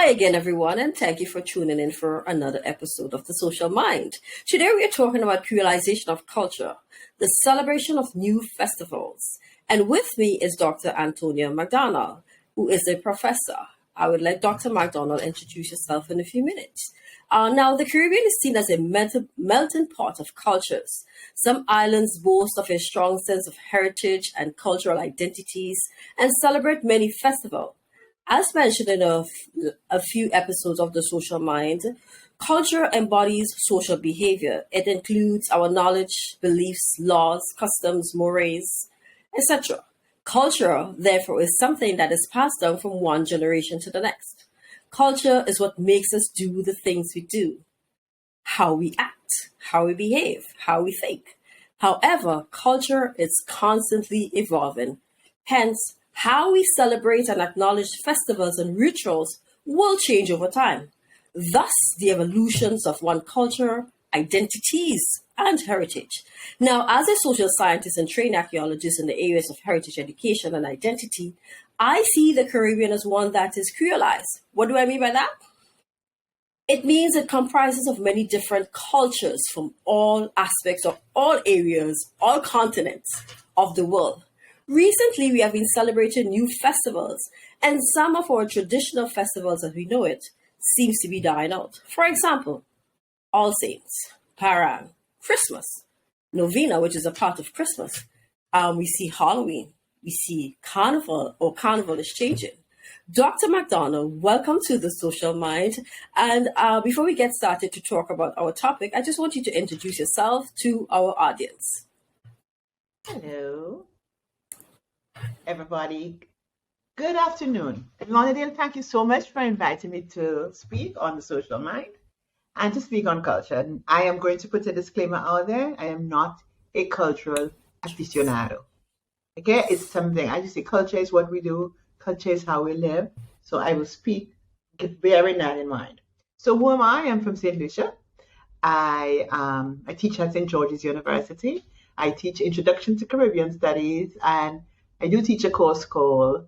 Hi again, everyone, and thank you for tuning in for another episode of The Social Mind. Today, we are talking about creolization of culture, the celebration of new festivals. And with me is Dr. Antonia MacDonald, who is a professor. I would let Dr. MacDonald introduce yourself in a few minutes. Now, the Caribbean is seen as a melting pot of cultures. Some islands boast of a strong sense of heritage and cultural identities and celebrate many festivals. As mentioned in a few episodes of The Social Mind, culture embodies social behavior. It includes our knowledge, beliefs, laws, customs, mores, etc. Culture, therefore, is something that is passed down from one generation to the next. Culture is what makes us do the things we do, how we act, how we behave, how we think. However, culture is constantly evolving. Hence, how we celebrate and acknowledge festivals and rituals will change over time. Thus, the evolutions of one culture, identities, and heritage. Now, as a social scientist and trained archaeologist in the areas of heritage education and identity, I see the Caribbean as one that is creolized. What do I mean by that? It means it comprises of many different cultures from all aspects of all areas, all continents of the world. Recently, we have been celebrating new festivals, and some of our traditional festivals as we know it seems to be dying out. For example, All Saints, Parang, Christmas, Novena, which is a part of Christmas. We see Halloween, we see Carnival, or Carnival is changing. Dr. MacDonald, welcome to The Social Mind. And before we get started to talk about our topic, I just want you to introduce yourself to our audience. Hello, everybody. Good afternoon. London, thank you so much for inviting me to speak on The Social Mind and to speak on culture. And I am going to put a disclaimer out there. I am not a cultural aficionado. Okay, it's something. I just say culture is what we do. Culture is how we live. So I will speak bearing that in mind. So who am I? I'm from St. Lucia. I teach at St. George's University. I teach Introduction to Caribbean Studies, and I do teach a course called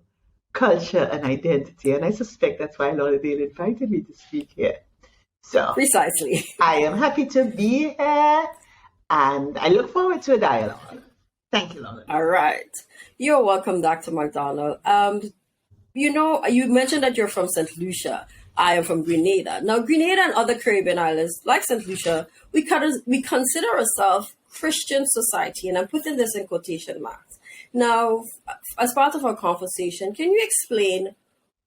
Culture and Identity, and I suspect that's why Lauderdale invited me to speak here. So Precisely. I am happy to be here, and I look forward to a dialogue. Thank you, Lauderdale. All right. You're welcome, Dr. MacDonald. You mentioned that you're from St. Lucia. I am from Grenada. Now, Grenada and other Caribbean islands, like St. Lucia, we consider ourselves Christian society, and I'm putting this in quotation marks. Now, as part of our conversation, can you explain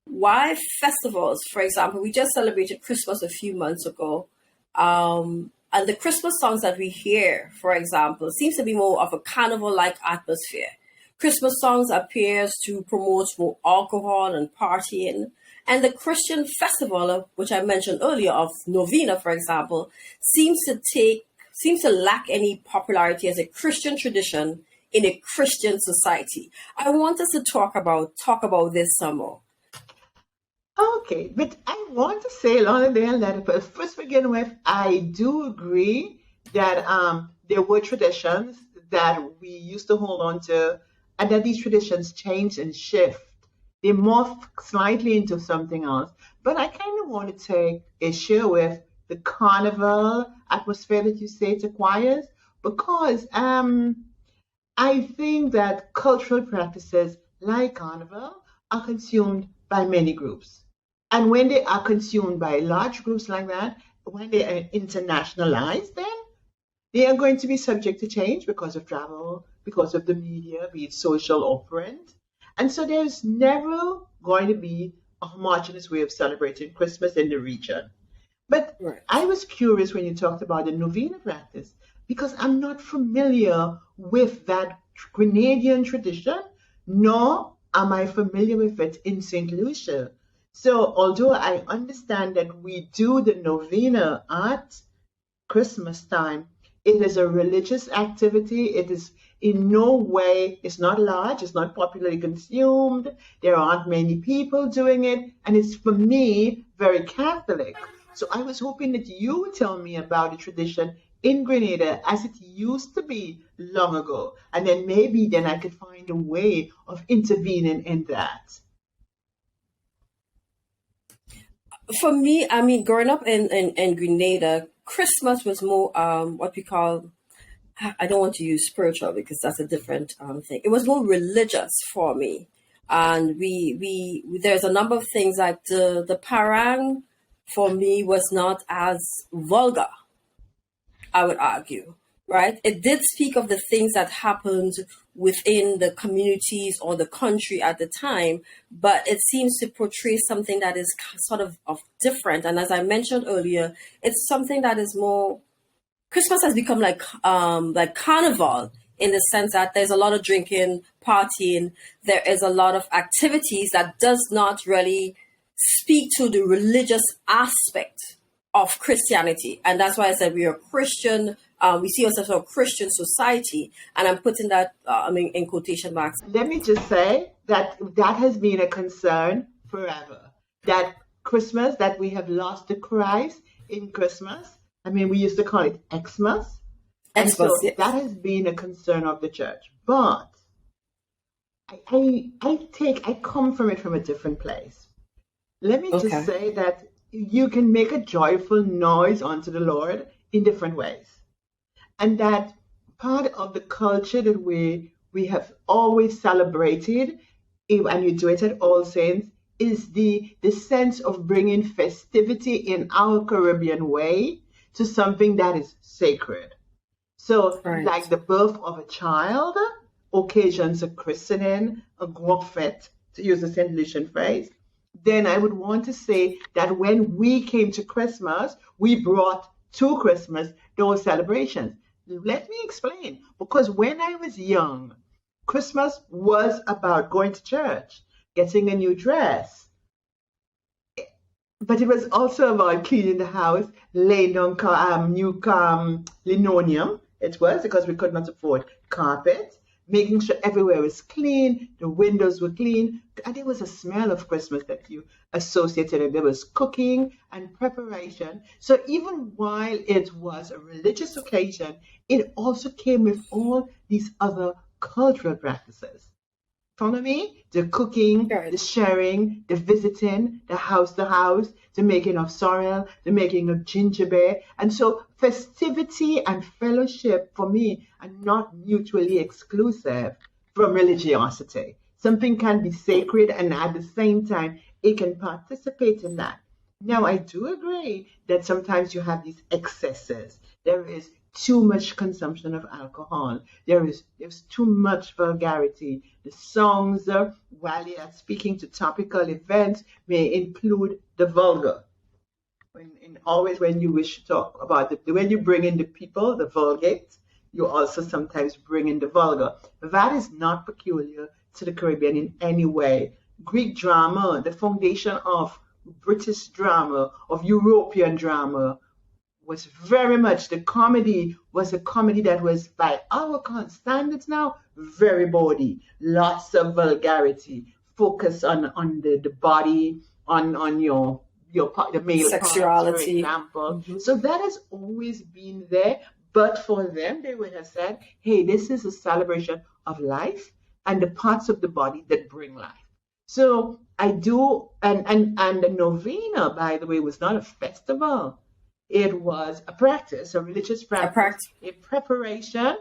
why festivals, for example, we just celebrated Christmas a few months ago, and the Christmas songs that we hear, for example, seems to be more of a carnival-like atmosphere. Christmas songs appears to promote more alcohol and partying, and the Christian festival, which I mentioned earlier, of Novena, for example, seems to lack any popularity as a Christian tradition in a Christian society. I want us to talk about this some more. Okay, but I want to say, Lauderdale, that first begin with, I do agree that there were traditions that we used to hold on to, and that these traditions change and shift. They morph slightly into something else. But I kind of want to take issue with the carnival atmosphere that you say it acquires, because I think that cultural practices like carnival are consumed by many groups. And when they are consumed by large groups like that, when they are internationalized, then they are going to be subject to change because of travel, because of the media, be it social or print. And so there's never going to be a homogeneous way of celebrating Christmas in the region. But Right. I was curious when you talked about the novena practice, because I'm not familiar with that Grenadian tradition, nor am I familiar with it in St. Lucia. So although I understand that we do the novena at Christmas time, it is a religious activity. It is in no way, it's not large, it's not popularly consumed. There aren't many people doing it. And it's, for me, very Catholic. So I was hoping that you would tell me about the tradition in Grenada as it used to be long ago. And then maybe then I could find a way of intervening in that. For me, I mean, growing up in Grenada, Christmas was more what we call, I don't want to use spiritual because that's a different thing. It was more religious for me. And there's a number of things like the parang for me was not as vulgar, I would argue, right? It did speak of the things that happened within the communities or the country at the time, but it seems to portray something that is sort of different. And as I mentioned earlier, it's something that is more. Christmas has become like carnival in the sense that there's a lot of drinking, partying. There is a lot of activities that does not really speak to the religious aspect of Christianity. And that's why I said we are Christian. We see ourselves as a Christian society. And I'm putting that, in quotation marks. Let me just say that has been a concern forever. That Christmas, that we have lost the Christ in Christmas. I mean, we used to call it Xmas. And so yes. that has been a concern of the church. But I come from it from a different place. Let me just say that you can make a joyful noise unto the Lord in different ways. And that part of the culture that we have always celebrated, and you do it at All Saints, is the sense of bringing festivity in our Caribbean way to something that is sacred. So like the birth of a child, occasions a christening, a grand fete, to use the St. Lucian phrase, then I would want to say that when we came to Christmas, we brought to Christmas those celebrations. Let me explain. Because when I was young, Christmas was about going to church, getting a new dress. But it was also about cleaning the house, laying down new linoleum. It was because we could not afford carpet, making sure everywhere was clean, the windows were clean, and there was a smell of Christmas that you associated it. There was cooking and preparation. So even while it was a religious occasion, it also came with all these other cultural practices. Follow me? The cooking, the sharing, the visiting, the house to house, the making of sorrel, the making of gingerbread. And so festivity and fellowship for me are not mutually exclusive from religiosity. Something can be sacred and at the same time it can participate in that. Now, I do agree that sometimes you have these excesses. There is too much consumption of alcohol. There's too much vulgarity. The songs, while they are speaking to topical events, may include the vulgar. Always when you wish to talk about when you bring in the people, the vulgate, you also sometimes bring in the vulgar. That is not peculiar to the Caribbean in any way. Greek drama, the foundation of British drama, of European drama, was very much, the comedy was a comedy that was, by our standards now, very bawdy. Lots of vulgarity, focus on the body, on your part, the male sexuality, parts, for example. Mm-hmm. So that has always been there. But for them, they would have said, hey, this is a celebration of life and the parts of the body that bring life. So I do, and the novena, by the way, was not a festival. It was a practice, a religious practice, a preparation,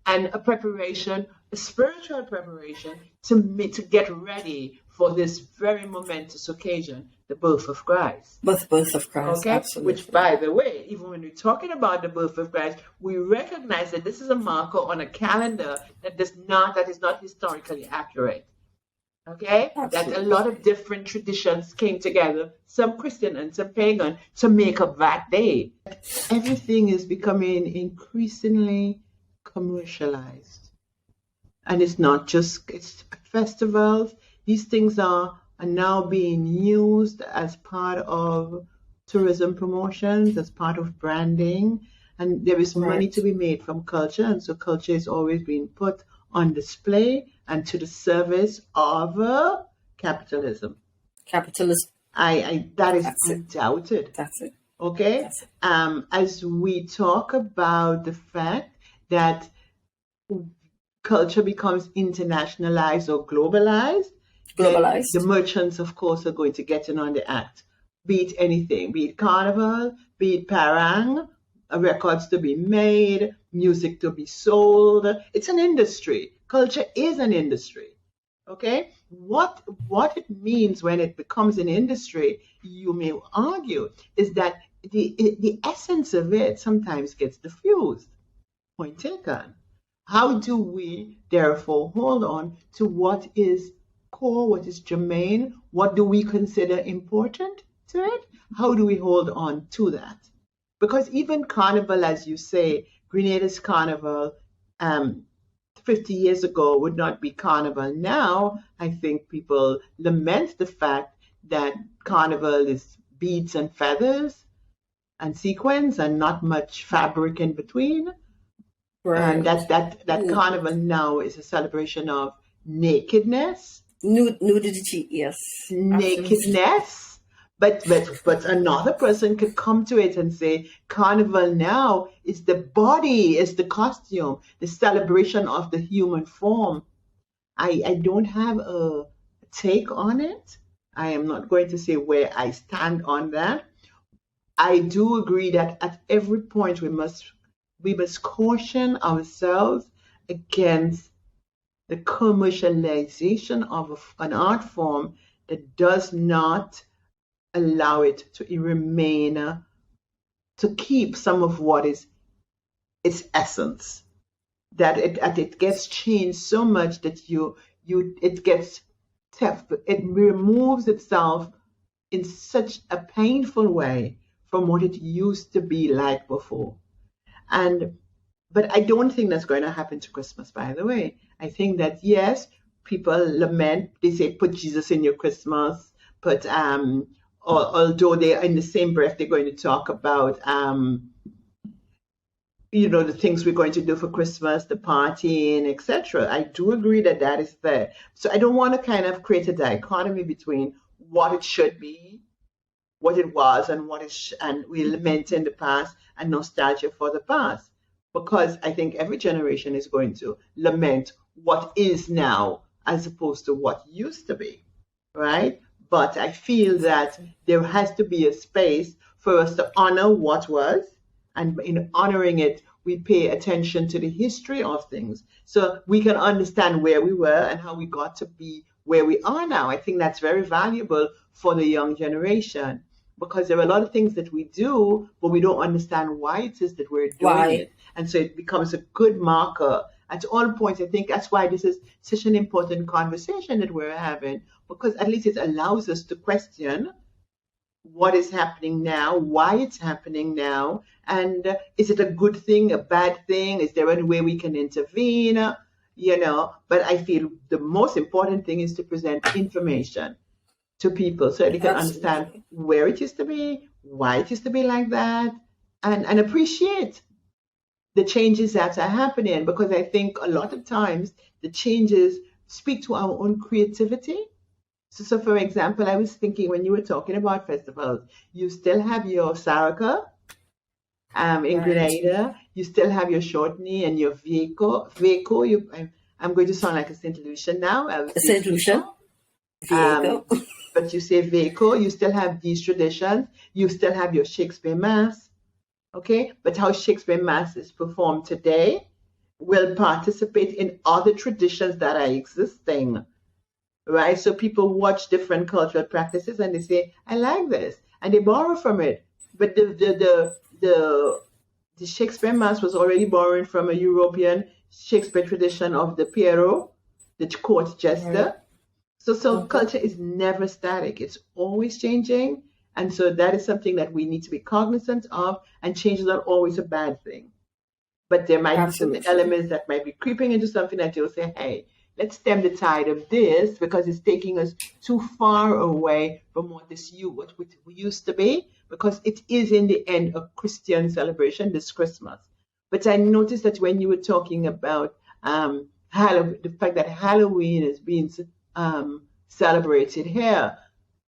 a spiritual preparation to get ready for this very momentous occasion, the birth of Christ. Birth of Christ, okay? Absolutely. Which, by the way, even when we're talking about the birth of Christ, we recognize that this is a marker on a calendar that is not historically accurate. Okay, absolutely. That a lot of different traditions came together, some Christian and some pagan, to make up that day. Everything is becoming increasingly commercialized. And it's not just festivals. These things are now being used as part of tourism promotions, as part of branding. And there is money to be made from culture. And so culture is always being put on display and to the service of capitalism. Capitalism. That is undoubted. That's it. Okay? That's it. As we talk about the fact that culture becomes internationalized or globalized, the merchants, of course, are going to get in on the act. be it anything, be it carnival, be it parang, records to be made, music to be sold. It's an industry. Culture is an industry. Okay? What it means when it becomes an industry, you may argue, is that the essence of it sometimes gets diffused. Point taken. How do we therefore hold on to what is core, what is germane, what do we consider important to it? How do we hold on to that? Because even carnival, as you say, Grenada's carnival 50 years ago would not be carnival now. I think people lament the fact that carnival is beads and feathers and sequins and not much fabric in between. And Right. that carnival now is a celebration of nakedness, Nudity, yes, absolutely. nakedness. But another person could come to it and say, Carnival now is the body, is the costume, the celebration of the human form. I don't have a take on it. I am not going to say where I stand on that. I do agree that at every point we must caution ourselves against the commercialization of an art form that does not allow it to remain, to keep some of what is its essence. That it gets changed so much that it gets it removes itself in such a painful way from what it used to be like before. And but I don't think that's going to happen to Christmas, by the way. I think that yes, people lament, they say put Jesus in your Christmas, but although they in the same breath they're going to talk about the things we're going to do for Christmas, the partying, etc. I do agree that that is there. So I don't want to kind of create a dichotomy between what it should be, what it was, and and we lament in the past and nostalgia for the past. Because I think every generation is going to lament what is now as opposed to what used to be, right? But I feel that there has to be a space for us to honor what was, and in honoring it, we pay attention to the history of things so we can understand where we were and how we got to be where we are now. I think that's very valuable for the young generation because there are a lot of things that we do, but we don't understand why it is that we're doing Why? it. And so it becomes a good marker at all points. I think that's why this is such an important conversation that we're having, because at least it allows us to question what is happening now, why it's happening now, and is it a good thing, a bad thing? Is there any way we can intervene? But I feel the most important thing is to present information to people so they can understand Absolutely. where it is to be, why it is to be like that, and appreciate the changes that are happening. Because I think a lot of times the changes speak to our own creativity. So for example, I was thinking when you were talking about festivals, you still have your Saraka in Right. Grenada, you still have your Shortney and your Veco. I'm going to sound like a St. Lucian now. I would say Saint Lucia, Veco. Viego. Um, but you say Veco, you still have these traditions. You still have your Shakespeare Mass, okay? But how Shakespeare Mass is performed today will participate in other traditions that are existing, right? So people watch different cultural practices and they say, I like this, and they borrow from it. But the Shakespeare Mass was already borrowed from a European Shakespeare tradition of the Pierrot, the court Right. jester. So Mm-hmm. culture is never static; it's always changing, and so that is something that we need to be cognizant of. And change is not always a bad thing, but there might be certain Absolutely. elements that might be creeping into something that you'll say, hey, let's stem the tide of this because it's taking us too far away from what we used to be, because it is in the end a Christian celebration this Christmas. But I noticed that when you were talking about the fact that Halloween is being celebrated here,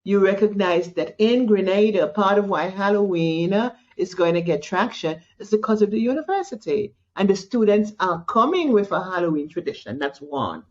you recognize that in Grenada, part of why Halloween is going to get traction is because of the university. And the students are coming with a Halloween tradition. That's one.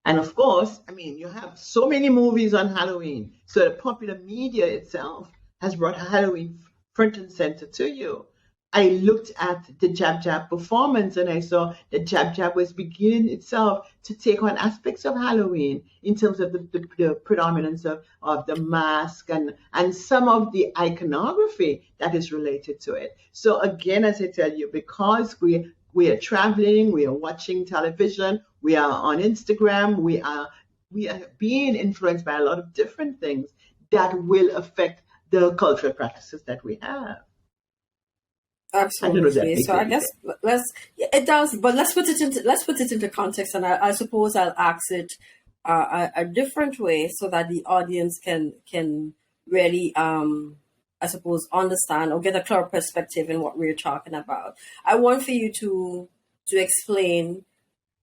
And of course, I mean, you have so many movies on Halloween. So the popular media itself has brought Halloween front and center to you. I looked at the Jab Jab performance and I saw that Jab Jab was beginning itself to take on aspects of Halloween in terms of the predominance of the mask and some of the iconography that is related to it. So again, as I tell you, because we are traveling, we are watching television, we are on Instagram, we are being influenced by a lot of different things that will affect the cultural practices that we have. I don't know if that Absolutely. makes So I any guess sense. yeah, it does, but let's put it into context, and I suppose I'll ask it a different way so that the audience can really I suppose understand or get a clear perspective in what we're talking about. I want for you to explain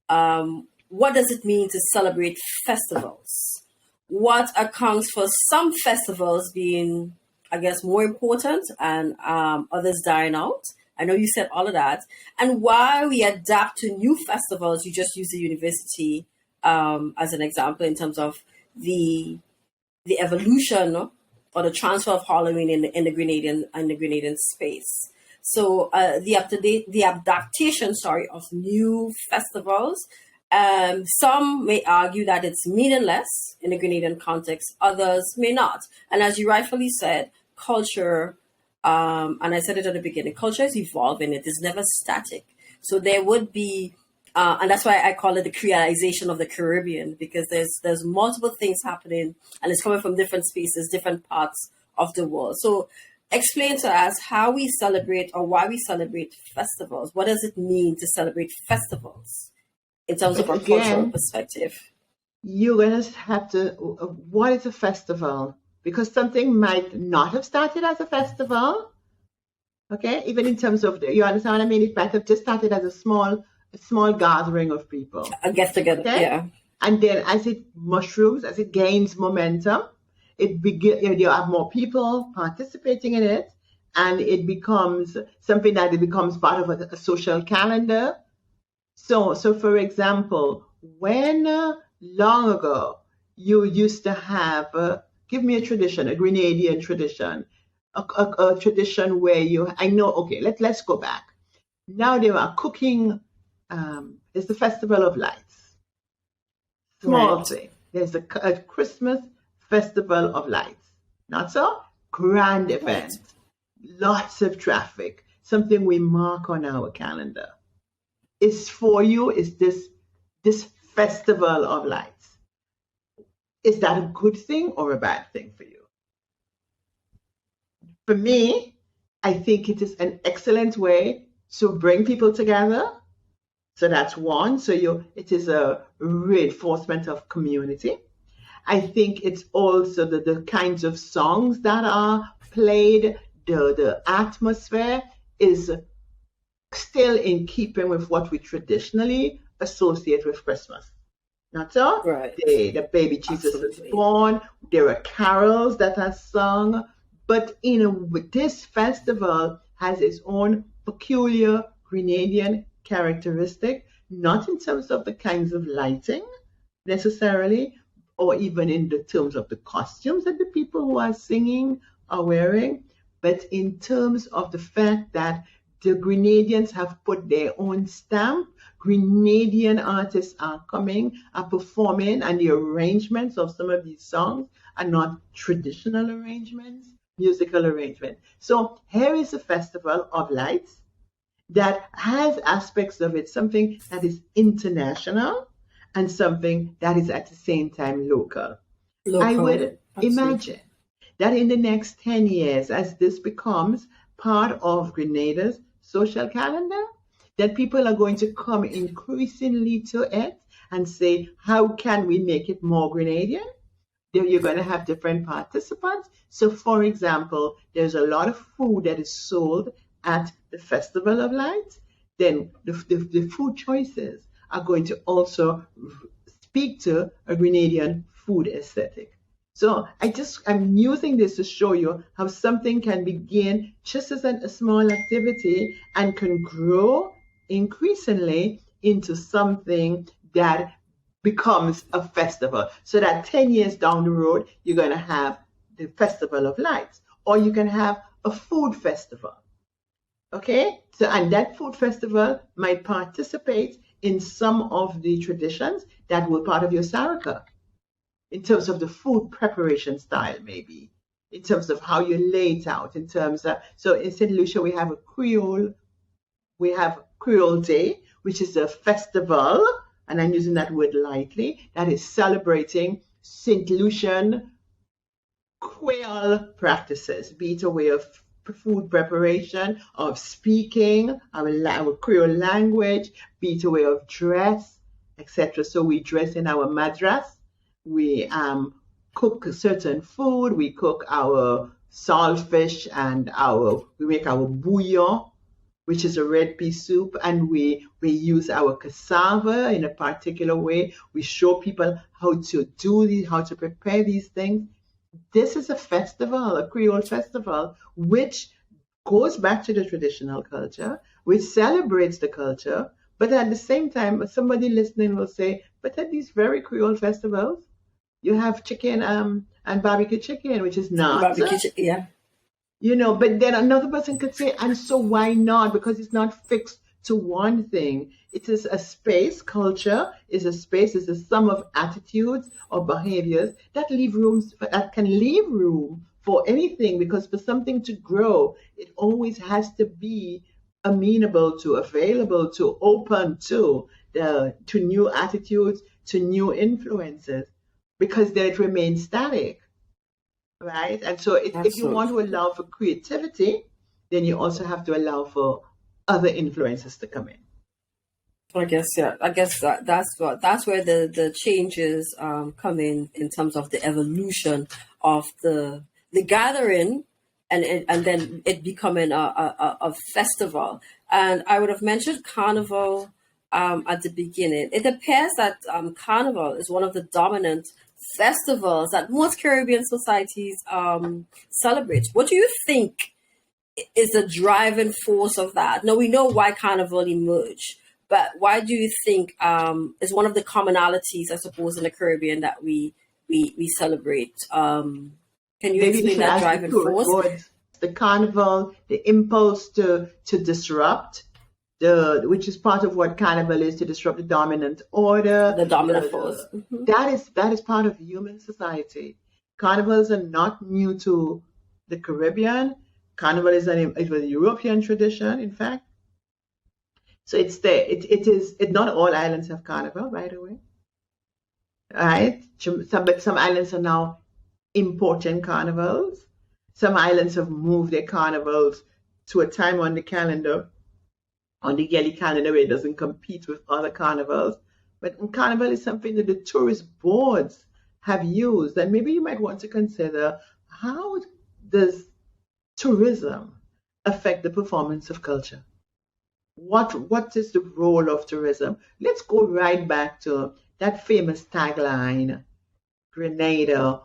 what does it mean to celebrate festivals? What accounts for some festivals being, I guess, more important and others dying out? I know you said all of that. And why we adapt to new festivals, you just use the university as an example in terms of the evolution or the transfer of Halloween in the Grenadian space. So the adaptation, sorry, of new festivals. Some may argue that it's meaningless in the Grenadian context. Others may not. And as you rightfully said, culture, and I said it at the beginning, culture is evolving. It is never static. So there would be, and that's why I call it the creolization of the Caribbean, because there's multiple things happening, and it's coming from different spaces, different parts of the world. So explain to us how we celebrate or why we celebrate festivals. What does it mean to celebrate festivals in terms of But a cultural again, perspective? you're going to have to, what is a festival? Because something might not have started as a festival, okay? Even in terms of, you understand what I mean? It might have just started as a small gathering of people, A get together, okay? yeah. And then as it mushrooms, as it gains momentum, you have more people participating in it, and it becomes something that it becomes part of a social calendar. So for example, when long ago you used to have, give me a tradition, a Grenadian tradition, a tradition where I know, okay, let's go back. Now they are cooking, it's the Festival of Lights. Small Right. thing. There's a Christmas Festival of Lights. Not so? Grand Right. event. Lots of traffic. Something we mark on our calendar. Is for you, is this Festival of Lights. Is that a good thing or a bad thing for you? For me, I think it is an excellent way to bring people together. So that's one. It is a reinforcement of community. I think it's also the kinds of songs that are played, the atmosphere is still in keeping with what we traditionally associate with Christmas. Not so? Right. The baby Jesus was Absolutely. born. There are carols that are sung, but this festival has its own peculiar Grenadian characteristic, not in terms of the kinds of lighting necessarily, or even in the terms of the costumes that the people who are singing are wearing, but in terms of the fact that the Grenadians have put their own stamp. Grenadian artists are coming, are performing, and the arrangements of some of these songs are not traditional arrangements, musical arrangements. So here is a festival of lights that has aspects of it, something that is international and something that is at the same time local. I Local. would Absolutely. imagine that in the next 10 years, as this becomes part of Grenada's social calendar, that people are going to come increasingly to it and say, how can we make it more Grenadian? You're going to have different participants. So, for example, there's a lot of food that is sold at the Festival of Lights. Then the food choices are going to also speak to a Grenadian food aesthetic. So I'm using this to show you how something can begin just as a small activity and can grow increasingly into something that becomes a festival. So that 10 years down the road, you're going to have the Festival of Lights, or you can have a food festival. Okay? So, and that food festival might participate in some of the traditions that were part of your Saraka, in terms of the food preparation style, maybe, in terms of how you lay it out, in terms of, so in St. Lucia, we have Creole Day, which is a festival, and I'm using that word lightly, that is celebrating St. Lucian Creole practices, be it a way of food preparation, of speaking our Creole language, be it a way of dress, etc. So we dress in our madras, we cook certain food, we cook our saltfish, and we make our bouillon, which is a red pea soup, and we use our cassava in a particular way. We show people how to prepare these things. This is a festival, a Creole festival, which goes back to the traditional culture, which celebrates the culture, but at the same time, somebody listening will say, but at these very Creole festivals, you have chicken and barbecue chicken, which is not. Barbecue chicken, yeah. But then another person could say, and so why not? Because it's not fixed to one thing. It is a space. Culture is a space, is a sum of attitudes or behaviors that can leave room for anything, because for something to grow, it always has to be amenable to, available to, open to new attitudes, to new influences, because then it remains static. Right? And so if you want to allow for creativity, then you also have to allow for other influences to come in. I guess that's where the changes come in terms of the evolution of the gathering, and then it becoming a festival. And I would have mentioned Carnival at the beginning. It appears that Carnival is one of the dominant festivals that most Caribbean societies celebrate. What do you think is the driving force of that? Now, we know why Carnival emerged, but why do you think is one of the commonalities, I suppose, in the Caribbean that we celebrate? Can you explain that driving force? The Carnival, the impulse to disrupt, which is part of what Carnival is, to disrupt the dominant order. The dominant force. Mm-hmm. That is part of human society. Carnivals are not new to the Caribbean. Carnival is a European tradition, in fact. So it's there. Not all islands have Carnival right away. Right? Some islands are now importing carnivals. Some islands have moved their carnivals to a time on the calendar, on the yearly calendar, where it doesn't compete with other carnivals. But Carnival is something that the tourist boards have used. And maybe you might want to consider, how does tourism affect the performance of culture? What is the role of tourism? Let's go right back to that famous tagline, Grenada,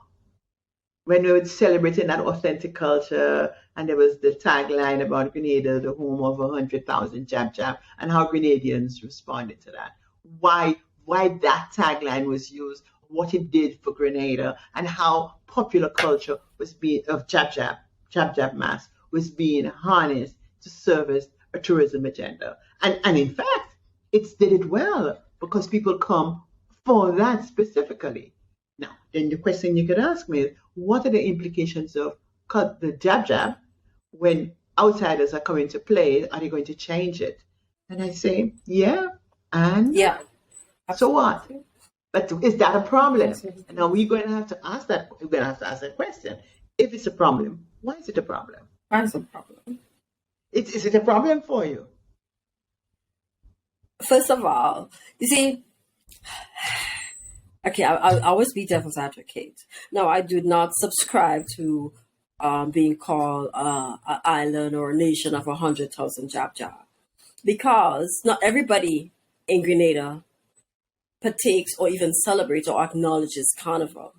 when we were celebrating that authentic culture, and there was the tagline about Grenada, the home of 100,000 jab jab, and how Grenadians responded to that. Why that tagline was used, what it did for Grenada, and how popular culture was being of jab jab mass was being harnessed to service a tourism agenda. And in fact, it did it well, because people come for that specifically. Now, then the question you could ask me is, what are the implications of the jab jab when outsiders are coming to play? Are they going to change it? And I say, yeah, and yeah. So what? But is that a problem? And now we're going to have to ask that. We're going to have to ask that question. If it's a problem, why is it a problem? Why is it a problem? Is it a problem for you? First of all, you see, okay, I'll always be devil's advocate. No, I do not subscribe to being called an island or a nation of 100,000 jab jab, because not everybody in Grenada partakes or even celebrates or acknowledges Carnival.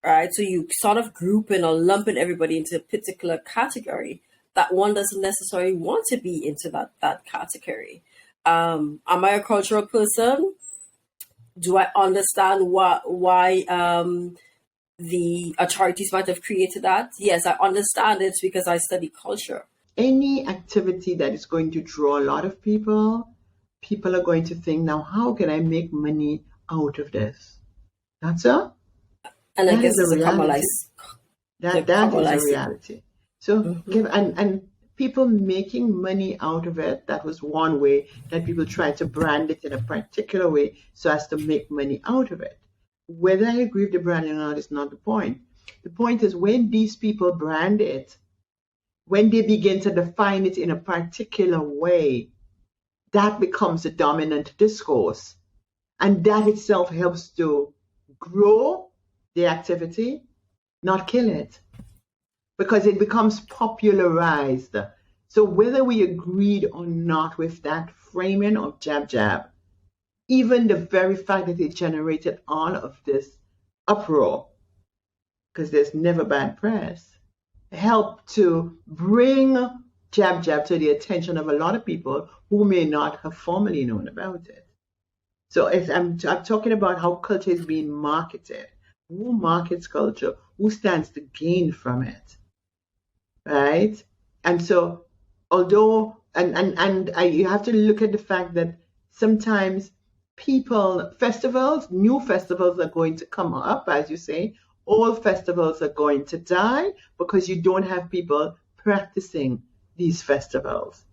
Right? So you sort of grouping or lumping everybody into a particular category that one doesn't necessarily want to be into that category. Am I a cultural person? Do I understand why the authorities might have created that? Yes, I understand it because I study culture. Any activity that is going to draw a lot of people, people are going to think, now, how can I make money out of this? That's all. And I That guess is a it's a reality. That is a commonized. reality. So Mm-hmm. give and people making money out of it, that was one way that people tried to brand it in a particular way so as to make money out of it. Whether I agree with the branding or not is not the point. The point is when these people brand it, when they begin to define it in a particular way, that becomes a dominant discourse. And that itself helps to grow the activity, not kill it, because it becomes popularized. So whether we agreed or not with that framing of jab jab, even the very fact that it generated all of this uproar, because there's never bad press, helped to bring jab jab to the attention of a lot of people who may not have formerly known about it. So if I'm talking about how culture is being marketed. Who markets culture? Who stands to gain from it? Right? And so, although, you have to look at the fact that sometimes new festivals are going to come up, as you say. Old festivals are going to die because you don't have people practicing these festivals.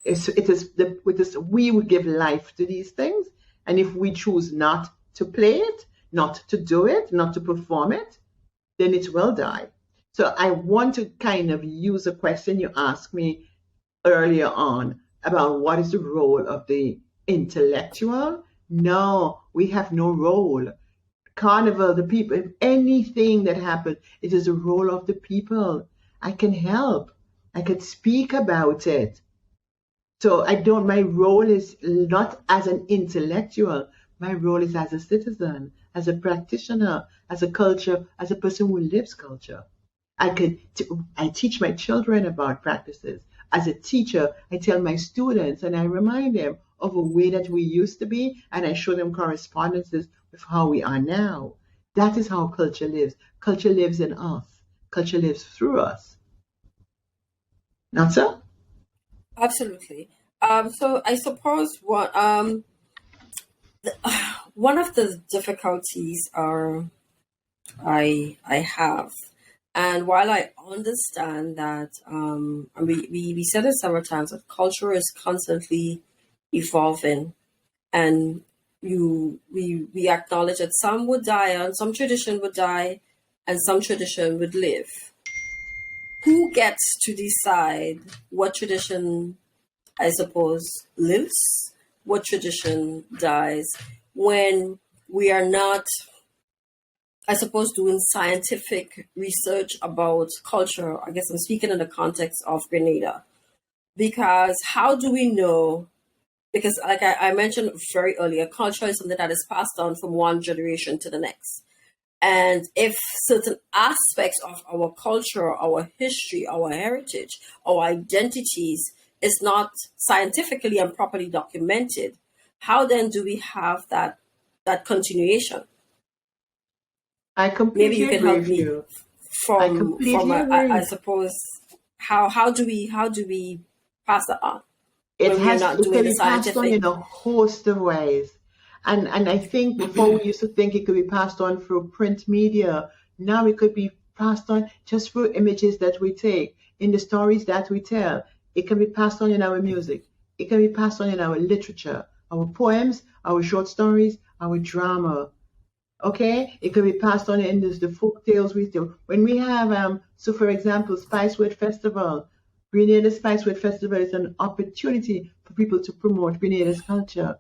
We would give life to these things, and if we choose not to play it, not to do it, not to perform it, then it will die. So I want to kind of use a question you asked me earlier on about what is the role of the intellectual. No, we have no role. Carnival, the people, anything that happens, it is the role of the people. I can help. I can speak about it. So my role is not as an intellectual. My role is as a citizen, as a practitioner, as a culture, as a person who lives culture. I teach my children about practices. As a teacher, I tell my students and I remind them of a way that we used to be, and I show them correspondences with how we are now. That is how culture lives. Culture lives in us. Culture lives through us. Not so? Absolutely. So I suppose one of the difficulties I have, and while I understand that, and we said it several times, that culture is constantly evolving, and we acknowledge that some would die and some tradition would die and some tradition would live. Who gets to decide what tradition, I suppose, lives, what tradition dies, when we are not, I suppose, doing scientific research about culture? I guess I'm speaking in the context of Grenada. Because how do we know? Because, like I mentioned very earlier, culture is something that is passed on from one generation to the next. And if certain aspects of our culture, our history, our heritage, our identities is not scientifically and properly documented, how then do we have that continuation? I Maybe you completely can agree help with me you. I from completely I agree. suppose how do we pass that on when we are not It doing can the be passed on scientific? in a host of ways. And I think before we used to think it could be passed on through print media. Now it could be passed on just through images that we take, in the stories that we tell. It can be passed on in our music. It can be passed on in our literature, our poems, our short stories, our drama. Okay, it can be passed on in the folk tales we do. When we have so for example, Spicewood Festival, Grenada Spicewood Festival is an opportunity for people to promote Grenada's culture.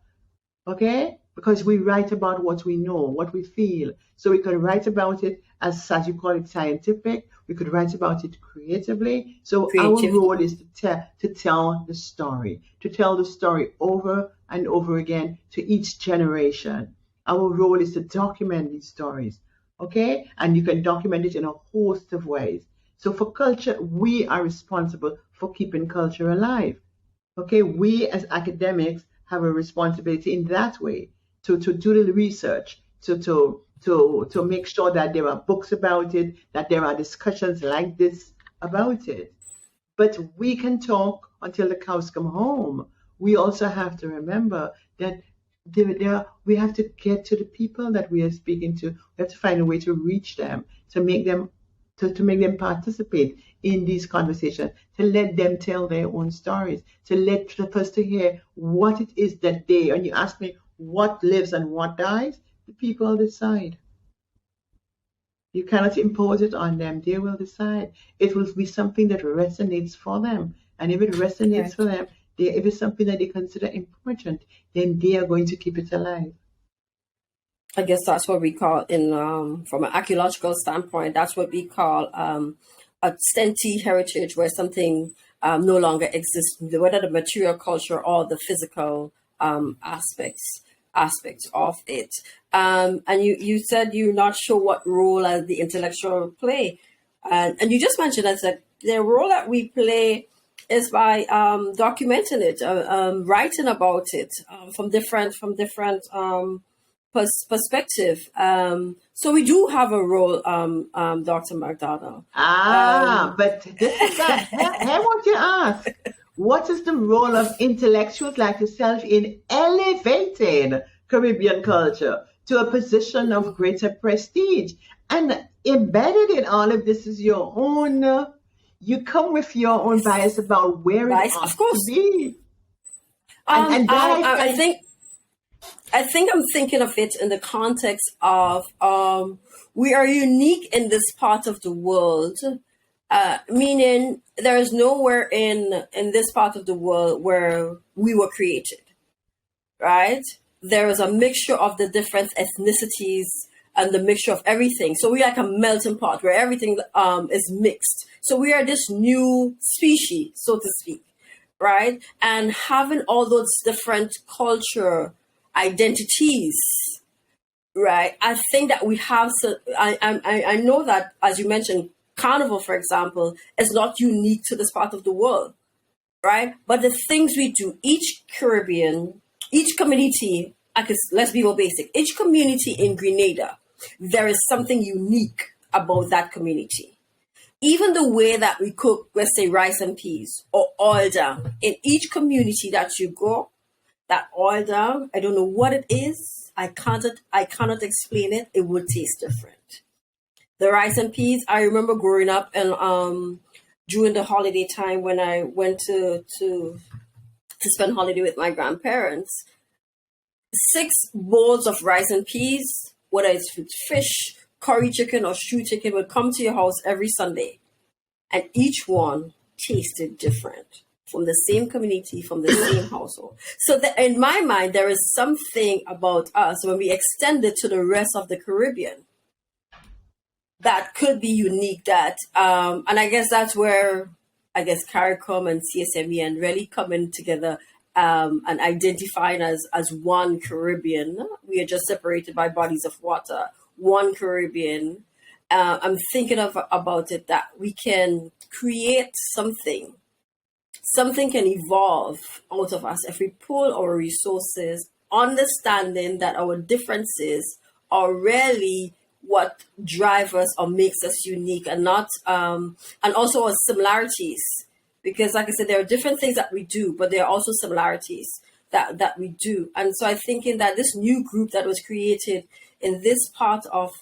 Okay, because we write about what we know, what we feel. So we can write about it as you call it, scientific. We could write about it creatively. So our Creativity. role is to tell the story, to tell the story over and over again to each generation. Our role is to document these stories. Okay, and you can document it in a host of ways. So for culture, we are responsible for keeping culture alive. Okay, we as academics have a responsibility in that way to do the research, to make sure that there are books about it, that there are discussions like this about it. But we can talk until the cows come home. We also have to remember that we have to get to the people that we are speaking to. We have to find a way to reach them, to make them participate in these conversations, to let them tell their own stories, to let us to hear what it is that they, and you ask me what lives and what dies, the people decide. You cannot impose it on them. They will decide. It will be something that resonates for them. And if it resonates for them, if it's something that they consider important, then they are going to keep it alive. I guess that's what we call, from an archaeological standpoint, that's what we call a sentient heritage, where something no longer exists, whether the material culture or the physical aspects of it. And you said you're not sure what role the intellectual play. And you just mentioned that the role that we play is by documenting it, writing about it from different perspective. So we do have a role, Dr. MacDonald. But this is that. I want to ask, what is the role of intellectuals like yourself in elevating Caribbean culture to a position of greater prestige? And embedded in all of this is your own, you come with your own bias about where it ought to be. I think I'm thinking of it in the context of we are unique in this part of the world, meaning there is nowhere in this part of the world where we were created, right? There is a mixture of the different ethnicities and the mixture of everything. So we're like a melting pot where everything is mixed. So we are this new species, so to speak, right? And having all those different culture identities, right? I think that we have. I know that, as you mentioned, Carnival, for example, is not unique to this part of the world, right? But the things we do, each Caribbean, each community, let's be more basic. Each community in Grenada, there is something unique about that community. Even the way that we cook, let's say, rice and peas or oil down, in each community that you go, that oil down, I don't know what it is. I cannot explain it. It would taste different. The rice and peas, I remember growing up and during the holiday time when I went to spend holiday with my grandparents, 6 bowls of rice and peas, whether it's with fish, curry chicken, or stew chicken, would come to your house every Sunday. And each one tasted different, from the same community, from the same household. So in my mind, there is something about us when we extend it to the rest of the Caribbean that could be unique. That and I guess that's where CARICOM and CSME and really coming together and identifying as one Caribbean. We are just separated by bodies of water. One Caribbean. I'm thinking about it that we can create something. Something can evolve out of us if we pull our resources, understanding that our differences are really what drive us or makes us unique, and not and also our similarities. Because like I said, there are different things that we do, but there are also similarities that we do. And so I'm thinking that this new group that was created in this part of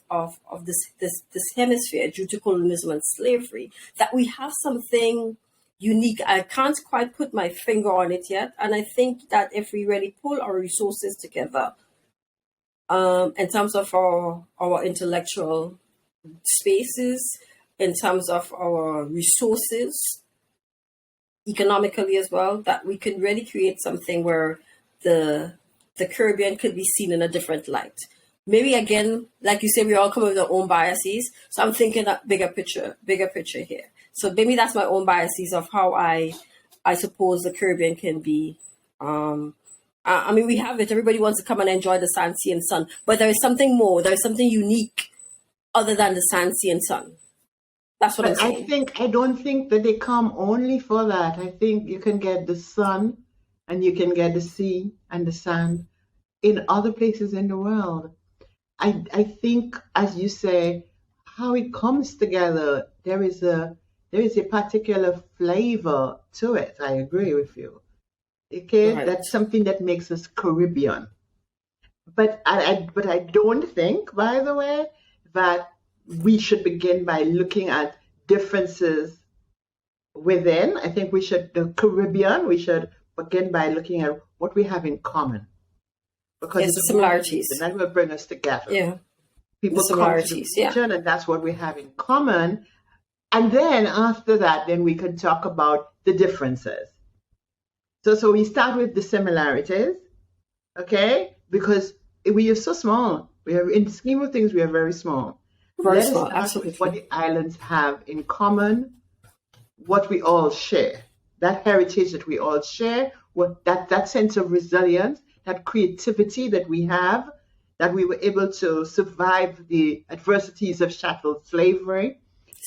this hemisphere due to colonialism and slavery, that we have something unique. I can't quite put my finger on it yet. And I think that if we really pull our resources together, in terms of our intellectual spaces, in terms of our resources, economically as well, that we can really create something where the Caribbean could be seen in a different light. Maybe again, like you say, we all come with our own biases. So I'm thinking that bigger picture here. So maybe that's my own biases of how I suppose the Caribbean can be. I mean, we have it. Everybody wants to come and enjoy the sand, sea, and sun. But there is something more. There is something unique other than the sand, sea, and sun. That's what I'm saying. I don't think that they come only for that. I think you can get the sun and you can get the sea and the sand in other places in the world. I think, as you say, how it comes together, there is a particular flavor to it. I agree with you. Okay, Right. that's something that makes us Caribbean. But I don't think, by the way, that we should begin by looking at differences within. I think the Caribbean, we should begin by looking at what we have in common, because Yes, the it's more than similarities. anything. That will bring us together. Yeah, the People come to the similarities. Yeah. region, and that's what we have in common. And then after that, then we can talk about the differences. So we start with the similarities, okay? Because we are so small. We are, in the scheme of things, we are very small. Very Let us small. start with what Absolutely. the islands have in common, what we all share, that heritage that we all share, that sense of resilience, that creativity that we have, that we were able to survive the adversities of chattel slavery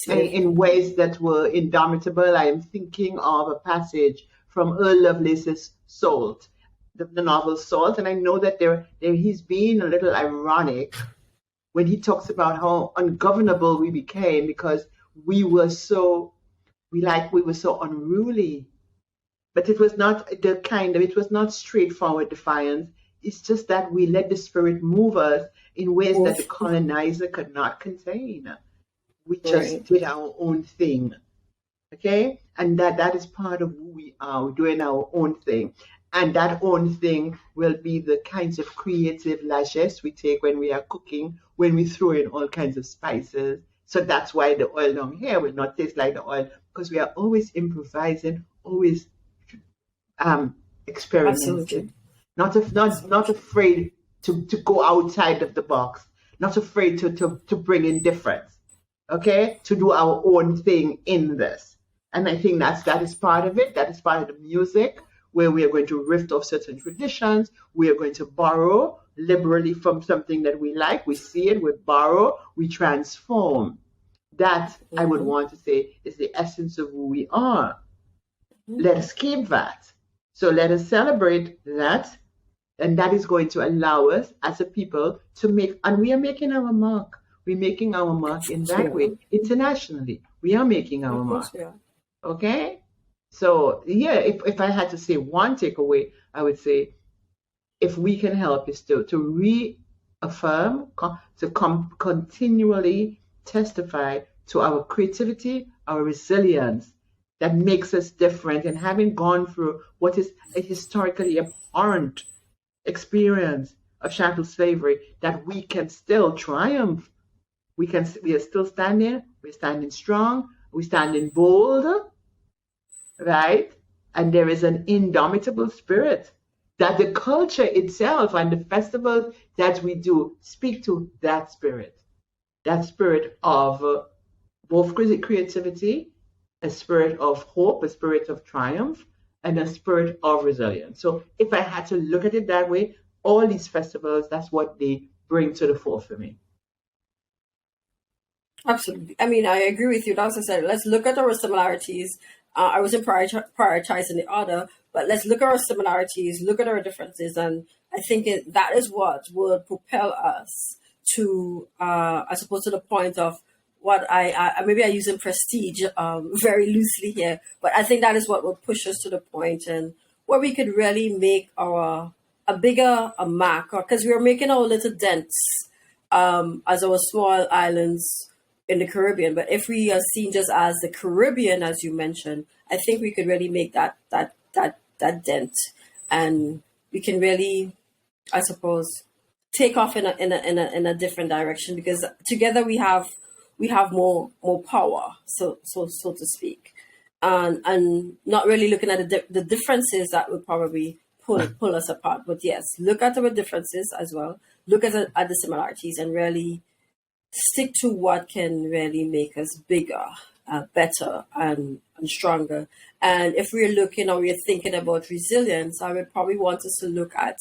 in ways that were indomitable. I am thinking of a passage from Earl Lovelace's Salt, the novel Salt, and I know that he's being a little ironic when he talks about how ungovernable we became because we were so we were so unruly. But it was not it was not straightforward defiance. It's just that we let the spirit move us in ways that the colonizer could not contain. We just Right. did our own thing. Okay? And that is part of who we are. We're doing our own thing. And that own thing will be the kinds of creative largesse we take when we are cooking, when we throw in all kinds of spices. So that's why the oil down here will not taste like the oil, because we are always improvising, always Absolutely. experimenting, not afraid to go outside of the box, not afraid to bring in difference, okay, to do our own thing in this. And I think that is part of it. That is part of the music, where we are going to riff off certain traditions. We are going to borrow liberally from something that we like. We see it, we borrow, we transform. That, I would Mm-hmm. want to say, is the essence of who we are. Mm-hmm. Let us keep that. So let us celebrate that. And that is going to allow us as a people to make, and we are making our mark. We're making our mark in that Yeah. way. Internationally, we are making our Of course mark. we are. Okay? So, yeah, if I had to say one takeaway, I would say if we can help is to reaffirm, continually testify to our creativity, our resilience that makes us different, and having gone through what is a historically abhorrent experience of chattel slavery, that we can still triumph. We are still standing, we're standing strong, we're standing bold, right? And there is an indomitable spirit that the culture itself and the festivals that we do speak to that spirit of both creativity, a spirit of hope, a spirit of triumph, and a spirit of resilience. So if I had to look at it that way, all these festivals, that's what they bring to the fore for me. Absolutely. I mean, I agree with you. As I said, let's look at our similarities. I wasn't prioritizing the other, but let's look at our similarities, look at our differences, and I think that is what would propel us to, I suppose, to the point of what maybe I use in prestige very loosely here, but I think that is what will push us to the point and where we could really make our a bigger a mark, because we are making our little dents as our small islands in the Caribbean. But if we are seen just as the Caribbean, as you mentioned, I think we could really make that dent, and we can really, I suppose, take off in a different direction, because together we have more power, so to speak, and not really looking at the differences that would probably pull us apart. But yes, look at our differences as well. Look at the similarities and really stick to what can really make us bigger, better, and stronger. And if we're looking or we're thinking about resilience, I would probably want us to look at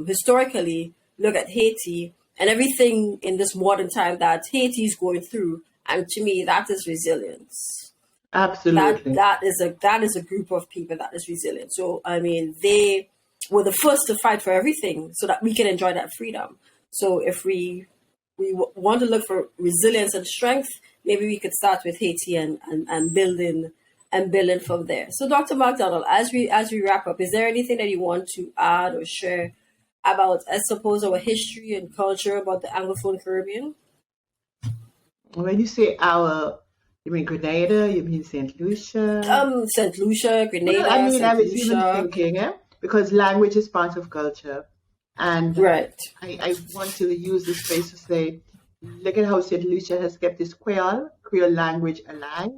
historically, look at Haiti and everything in this modern time that Haiti is going through. And to me, that is resilience. That Absolutely. that is a group of people that is resilient. So I mean, they were the first to fight for everything so that we can enjoy that freedom. So if we want to look for resilience and strength, maybe we could start with Haiti and building from there. So Dr. MacDonald, as we wrap up, is there anything that you want to add or share about, I suppose, our history and culture about the Anglophone Caribbean? When you say our, you mean Grenada? You mean St. Lucia? St. Lucia, Grenada, Well, I mean, I St. was even Lucia. thinking, because language is part of culture. And Right. I want to use this phrase to say, look at how St. Lucia has kept this Creole language alive,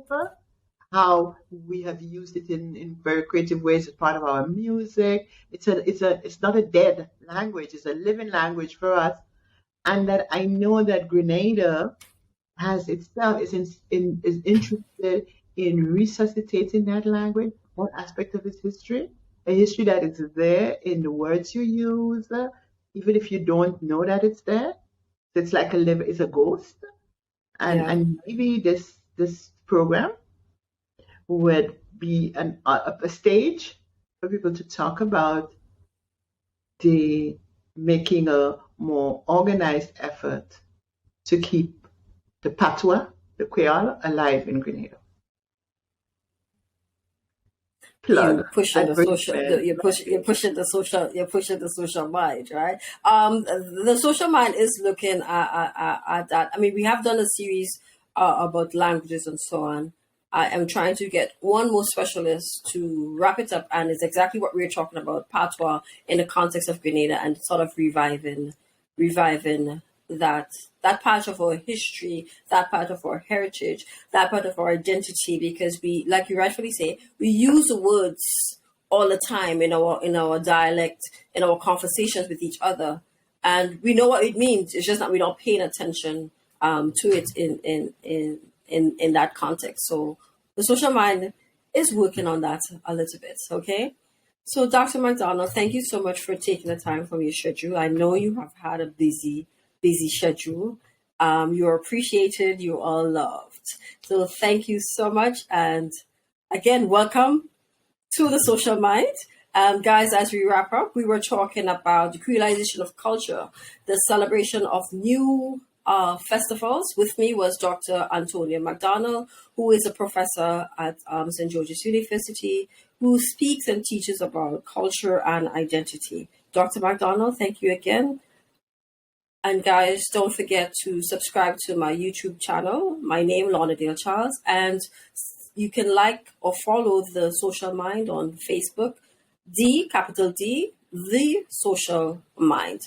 how we have used it in very creative ways as part of our music. It's not a dead language, it's a living language for us. And that I know that Grenada has itself is interested in resuscitating that language, one aspect of its history, a history that is there in the words you use, even if you don't know that it's there. It's like it's a ghost, and maybe this program would be a stage for people to talk about the making a more organized effort to keep the patois, the Creole, alive in Grenada. You Plug. pushing the social, Advertisement. you're pushing the social mind, right? The social mind is looking at that. I mean, we have done a series about languages and so on. I am trying to get one more specialist to wrap it up, and it's exactly what we're talking about, patois in the context of Grenada, and sort of reviving that part of our history, that part of our heritage, that part of our identity, because we, like you rightfully say, we use the words all the time in our dialect, in our conversations with each other, and we know what it means. It's just that we're not paying attention to it in that context. So the social mind is working on that a little bit. Okay. So Dr. MacDonald, thank you so much for taking the time from your schedule. I know you have had a busy schedule. You're appreciated. You're all loved. So thank you so much. And again, welcome to the Social Mind. Guys, as we wrap up, we were talking about the creolization of culture, the celebration of new festivals. With me was Dr. Antonia MacDonald, who is a professor at St. George's University, who speaks and teaches about culture and identity. Dr. MacDonald, thank you again. And guys, don't forget to subscribe to my YouTube channel. My name, Lorna Dale Charles. And you can like or follow The Social Mind on Facebook. D, capital D, The Social Mind.